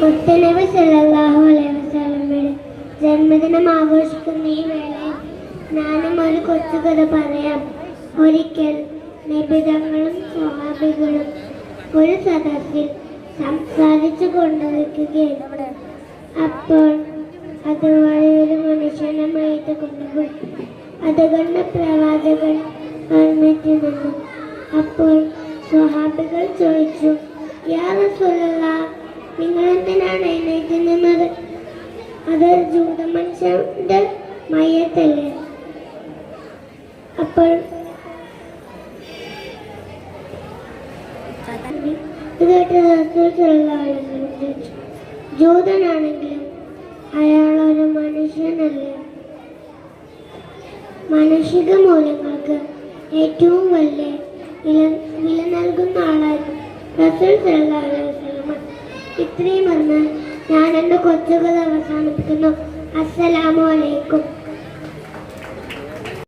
മുത്തനബി സല്ലല്ലാഹു അലൈഹി വസല്ലമയുടെ ജന്മദിനം ആഘോഷിക്കുന്ന ഈ വേളയിൽ ഞാനും ഒരു കൊച്ചു കഥ പറയാം. ഒരിക്കൽ നബിതങ്ങളും സ്വഹാബികളും ഒരു സദസ്സിൽ സംസാരിച്ചു കൊണ്ടിരിക്കുകയാണ്. അപ്പോൾ അതുവഴി ഒരു മനുഷ്യനെ മയ്യത്ത് കൊണ്ടുപോയി. അത് കണ്ട പ്രവാചകൻ എഴുന്നേറ്റ് നിന്നു. അപ്പോൾ സ്വഹാബികൾ ചോദിച്ചു, യാ റസൂലല്ലാഹ്, നിങ്ങൾ എന്തിനാണ് എഴുന്നേറ്റ് നിന്നത്? അതൊരു ജൂത മനുഷ്യന്റെ മയ്യത്തല്ലേ? അപ്പോൾ ജൂതനാണെങ്കിലും അയാൾ ഒരു മനുഷ്യനല്ലേ? മാനുഷിക മൂല്യങ്ങൾക്ക് ഏറ്റവും വലിയ വില നൽകുന്ന ആളായിരുന്നു റസൂൽ സല്ലല്ലാഹു അലൈഹി വസല്ലം. ഇത്രയും പറഞ്ഞ് ഞാൻ എൻ്റെ കൊച്ചുകഥ അവസാനിപ്പിക്കുന്നു. അസ്സലാമു അലൈക്കും.